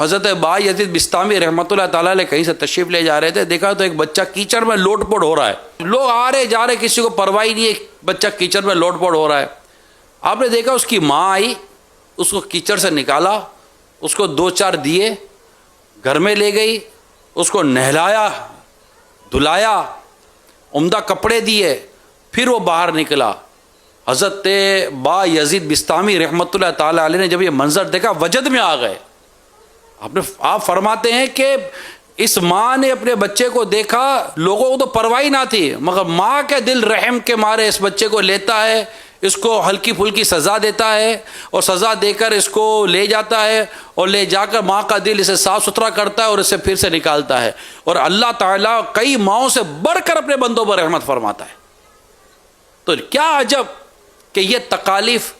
حضرت با یزید بستامی رحمۃ اللہ تعالیٰ علیہ کہیں سے تشریف لے جا رہے تھے، دیکھا تو ایک بچہ کیچڑ میں لوٹ پوٹ ہو رہا ہے، لوگ آ رہے جا رہے، کسی کو پرواہ نہیں ہے، بچہ کیچڑ میں لوٹ پوٹ ہو رہا ہے۔ آپ نے دیکھا اس کی ماں آئی، اس کو کیچڑ سے نکالا، اس کو 2-4 دیے، گھر میں لے گئی، اس کو نہلایا دھلایا، عمدہ کپڑے دیے، پھر وہ باہر نکلا۔ حضرت با یزید بستامی رحمۃ اللہ تعالیٰ علیہ نے جب یہ منظر دیکھا وجد میں آ گئے۔ آپ فرماتے ہیں کہ اس ماں نے اپنے بچے کو دیکھا، لوگوں کو تو پرواہ نہ تھی، مگر ماں کے دل رحم کے مارے اس بچے کو لیتا ہے، اس کو ہلکی پھلکی سزا دیتا ہے، اور سزا دے کر اس کو لے جاتا ہے، اور لے جا کر ماں کا دل اسے صاف ستھرا کرتا ہے اور اسے پھر سے نکالتا ہے۔ اور اللہ تعالیٰ کئی ماؤں سے بڑھ کر اپنے بندوں پر رحمت فرماتا ہے۔ تو کیا عجب کہ یہ تکالیف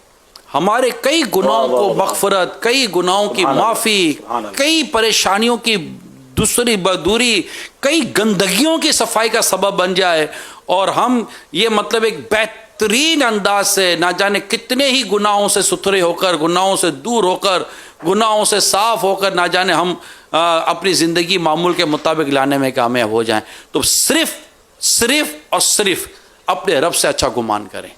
ہمارے کئی گناہوں کو مغفرت، کئی گناہوں کی معافی، کئی پریشانیوں کی دوری، کئی گندگیوں کی صفائی کا سبب بن جائے، اور ہم یہ مطلب ایک بہترین انداز سے نہ جانے کتنے ہی گناہوں سے ستھرے ہو کر، گناہوں سے دور ہو کر، گناہوں سے صاف ہو کر نہ جانے ہم اپنی زندگی معمول کے مطابق لانے میں کامیاب ہو جائیں۔ تو صرف اپنے رب سے اچھا گمان کریں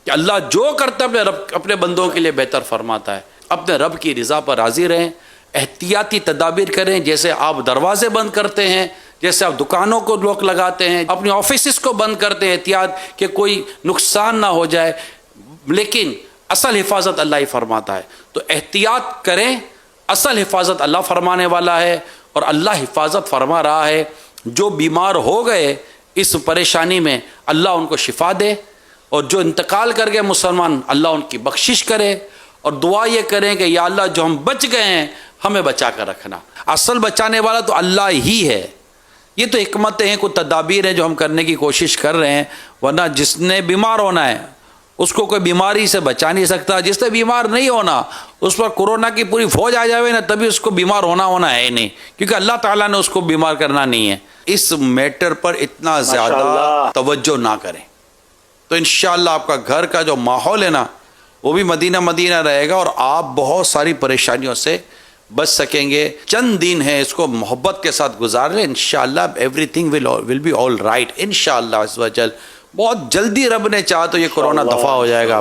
کہ اللہ جو کرتا ہے اپنے بندوں کے لیے بہتر فرماتا ہے۔ اپنے رب کی رضا پر راضی رہیں، احتیاطی تدابیر کریں، جیسے آپ دروازے بند کرتے ہیں، جیسے آپ دکانوں کو لوک لگاتے ہیں، اپنی آفیسز کو بند کرتے ہیں، احتیاط کہ کوئی نقصان نہ ہو جائے، لیکن اصل حفاظت اللہ ہی فرماتا ہے۔ تو احتیاط کریں، اصل حفاظت اللہ فرمانے والا ہے، اور اللہ حفاظت فرما رہا ہے۔ جو بیمار ہو گئے اس پریشانی میں، اللہ ان کو شفا دے، اور جو انتقال کر گئے مسلمان، اللہ ان کی بخشش کرے، اور دعا یہ کریں کہ یا اللہ جو ہم بچ گئے ہیں ہمیں بچا کر رکھنا۔ اصل بچانے والا تو اللہ ہی ہے، یہ تو حکمتیں ہیں، کوئی تدابیر ہیں جو ہم کرنے کی کوشش کر رہے ہیں، ورنہ جس نے بیمار ہونا ہے اس کو کوئی بیماری سے بچا نہیں سکتا، جس نے بیمار نہیں ہونا اس پر کورونا کی پوری فوج آ جائے نا تبھی اس کو بیمار ہونا ہے نہیں، کیونکہ اللہ تعالیٰ نے اس کو بیمار کرنا نہیں ہے۔ اس میٹر پر اتنا زیادہ توجہ نہ کریں، تو انشاءاللہ آپ کا گھر کا جو ماحول ہے نا وہ بھی مدینہ رہے گا، اور آپ بہت ساری پریشانیوں سے بچ سکیں گے۔ چند دن ہے، اس کو محبت کے ساتھ گزار لیں، انشاءاللہ everything will be all right انشاءاللہ عز و جل۔ بہت جلدی رب نے چاہا تو یہ کورونا دفع ہو جائے گا۔